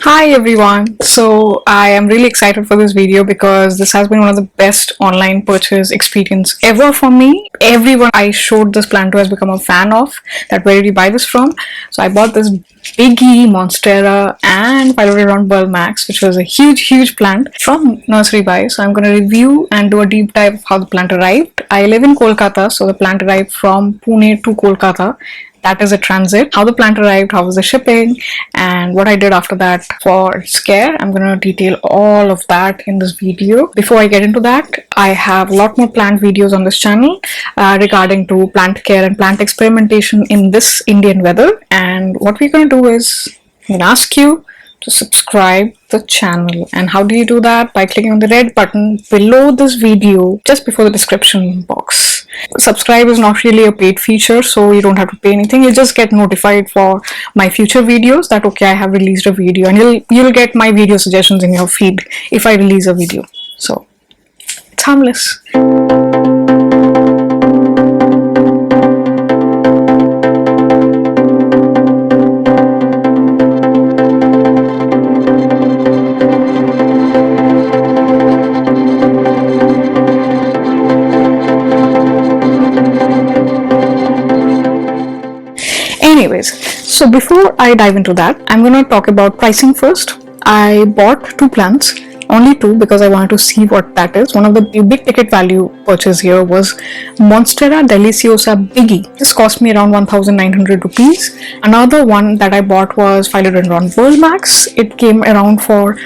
Hi everyone. So I am really excited for this video because this has been one of the best online purchase experience ever for me. Everyone I showed this plant to has become a fan of that where did you buy this from? So I bought this biggie Monstera and Philodendron Burl Max, which was a huge plant from NurseryBuy. So I'm going to review and do a deep dive of how the plant arrived. I live in Kolkata, so the plant arrived from Pune to Kolkata. That is a transit. How the plant arrived, how was the shipping, and what I did after that for its care. I'm going to detail all of that in this video. Before I get into that, I have a lot more plant videos on this channel regarding to plant care and plant experimentation in this Indian weather. And what we're going to do is I'm going to ask you to subscribe the channel. And how do you do that? By clicking on the red button below this video, just before the description box. Subscribe is not really a paid feature, so you don't have to pay anything. You just get notified for my future videos that okay, I have released a video, and you'll get my video suggestions in your feed if I release a video. So it's harmless. Anyways, so before I dive into that, I'm going to talk about pricing first. I bought two plants, only two, because I wanted to see what that is. One of the big ticket value purchase here was Monstera Deliciosa Biggie. This cost me around 1,900 rupees. Another one that I bought was Philodendron Burl Max. It came around for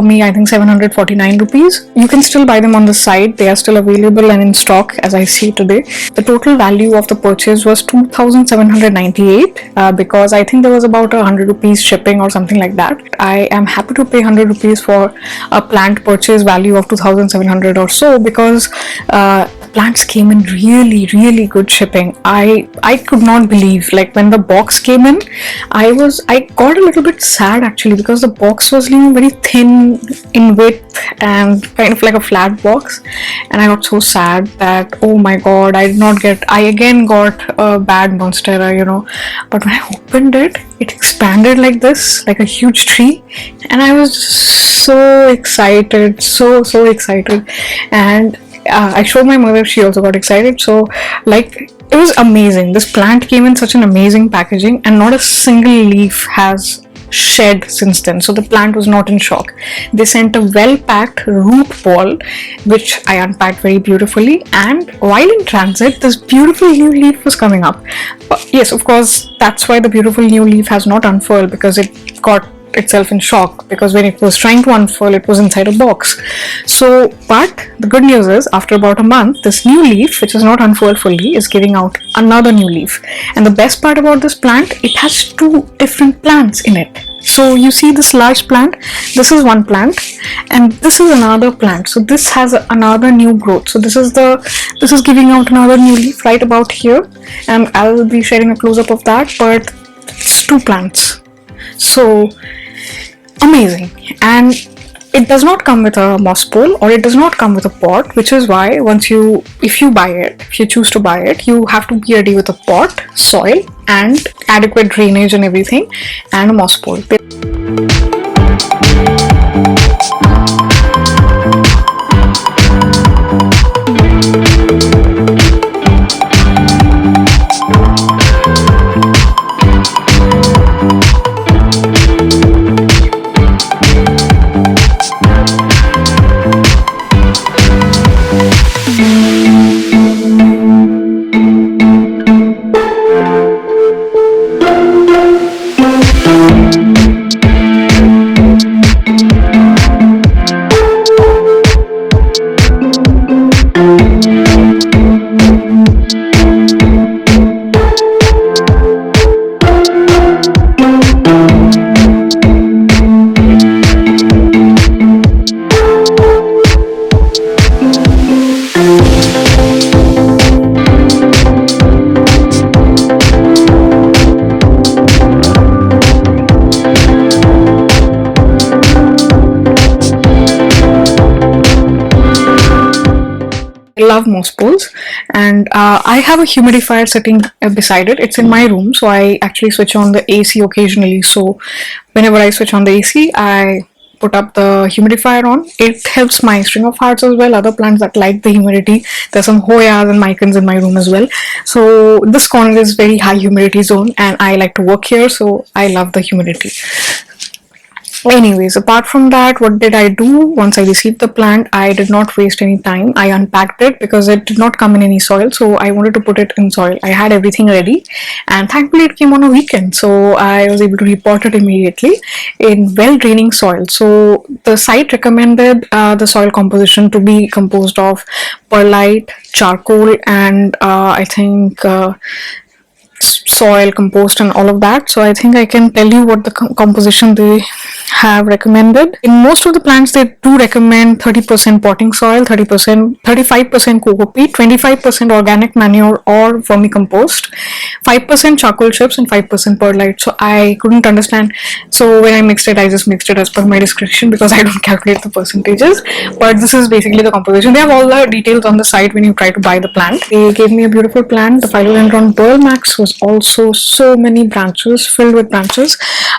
me, I think 749 rupees. You can still buy them on the site. They are still available and in stock as I see today. The total value of the purchase was 2,798 because I think there was about 100 rupees shipping or something like that. I am happy to pay 100 rupees for a plant purchase value of 2,700 or so because plants came in really good shipping. I could not believe, like when the box came in, I got a little bit sad actually because the box was very thin in width and kind of like a flat box, and I got so sad that oh my god, I again got a bad Monstera, but when I opened it expanded like this, like a huge tree, and I was so excited, so excited. And I showed my mother, she also got excited. So like it was amazing. This plant came in such an amazing packaging and not a single leaf has shed since then, so the plant was not in shock. They sent a well-packed root ball which I unpacked very beautifully, and while in transit this beautiful new leaf was coming up. But yes, of course, that's why the beautiful new leaf has not unfurled, because it got itself in shock, because when it was trying to unfurl it was inside a box. So but the good news is after about a month, this new leaf, which is not unfurled fully, is giving out another new leaf. And the best part about this plant, it has two different plants in it. So you see this large plant, this is one plant and this is another plant. So this has another new growth. So this is giving out another new leaf right about here, and I'll be sharing a close-up of that, but it's two plants. So amazing. And it does not come with a moss pole, or it does not come with a pot, which is why if you choose to buy it, you have to be ready with a pot, soil and adequate drainage and everything, and a moss pole. love moss poles, and I have a humidifier sitting beside it. It's in my room, so I actually switch on the AC occasionally. So whenever I switch on the AC, I put up the humidifier on. It helps my string of hearts as well, other plants that like the humidity. There's some Hoyas and Micans in my room as well. So this corner is very high humidity zone, and I like to work here, so I love the humidity. Anyways, apart from that, what did I do once I received the plant? I did not waste any time. I unpacked it because it did not come in any soil, so I wanted to put it in soil. I had everything ready, and thankfully it came on a weekend, so I was able to repot it immediately in well-draining soil. So the site recommended the soil composition to be composed of perlite, charcoal, and I think soil, compost, and all of that. So I think I can tell you what the composition they have recommended. In most of the plants, they do recommend 30% potting soil, 35% coco peat, 25% organic manure or vermicompost, 5% charcoal chips, and 5% perlite. So I couldn't understand. So when I mixed it, I just mixed it as per my description because I don't calculate the percentages. But this is basically the composition. They have all the details on the site when you try to buy the plant. They gave me a beautiful plant. The Philodendron Burl Max was also so many branches, filled with branches.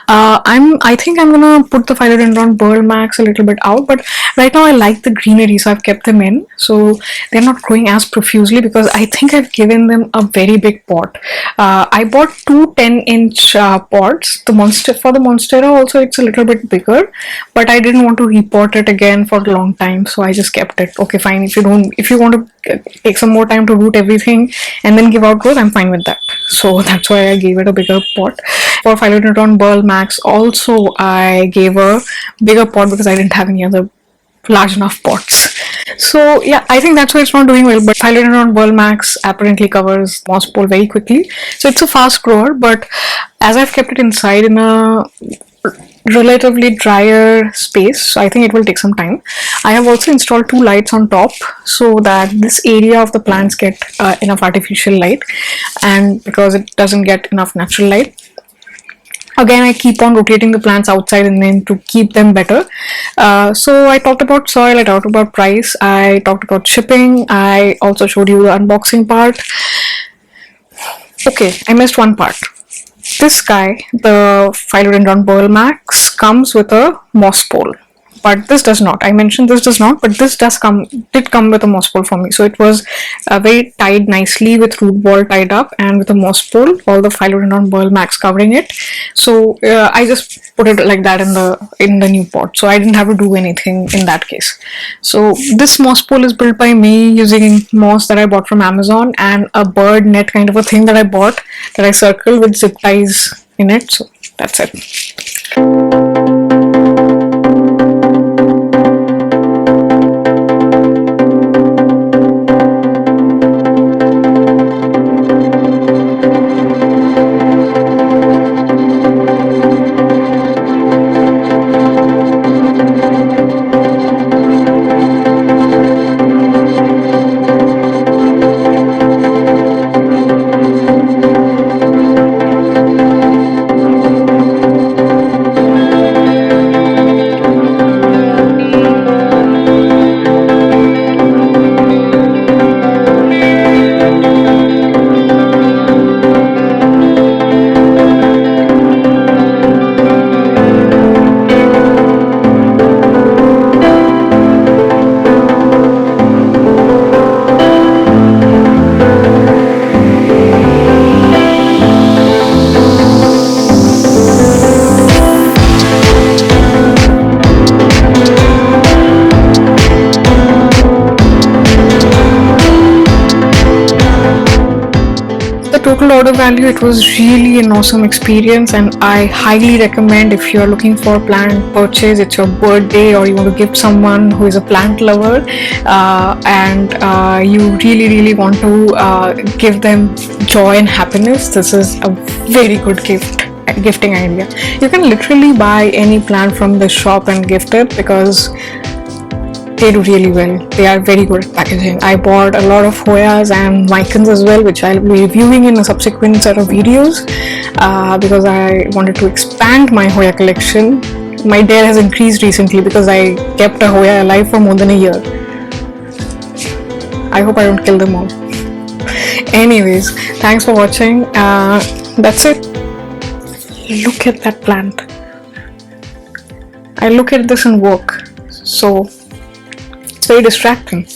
I think I'm gonna put the Philodendron Burl Max a little bit out, but right now I like the greenery, so I've kept them in. So they're not growing as profusely because I think I've given them a very big pot. I bought two 10-inch pots. For the Monstera also it's a little bit bigger, but I didn't want to repot it again for a long time, so I just kept it. Okay, fine. If you want to take some more time to root everything and then give out growth, I'm fine with that. So that's why I gave it a bigger pot. For Philodendron Burl Max also I gave a bigger pot because I didn't have any other large enough pots. So yeah, I think that's why it's not doing well. But Philodendron Burl Max apparently covers moss pole very quickly, so it's a fast grower. But as I've kept it inside in a relatively drier space, so I think it will take some time. I have also installed two lights on top so that this area of the plants get enough artificial light, and because it doesn't get enough natural light. Again, I keep on rotating the plants outside and then to keep them better. So I talked about soil, I talked about price, I talked about shipping, I also showed you the unboxing part. Okay, I missed one part. This guy, the Philodendron Burl Max, comes with a moss pole, but this does not. I mentioned this does not, but this did come with a moss pole for me. So it was very tied nicely with root ball tied up and with a moss pole, all the Philodendron Burl Max covering it. So I just put it like that in the new pot. So I didn't have to do anything in that case. So this moss pole is built by me using moss that I bought from Amazon and a bird net kind of a thing that I bought that I circle with zip ties in it. So that's it. Total order value, it was really an awesome experience, and I highly recommend if you're looking for a plant purchase, it's your birthday or you want to gift someone who is a plant lover, and you really want to give them joy and happiness. This is a very good gifting idea. You can literally buy any plant from the shop and gift it because they do really well. They are very good at packaging. I bought a lot of Hoyas and Micans as well, which I'll be reviewing in a subsequent set of videos because I wanted to expand my Hoya collection. My dare has increased recently because I kept a Hoya alive for more than a year. I hope I don't kill them all. Anyways, thanks for watching. That's it. Look at that plant. I look at this and work, so it's very distracting.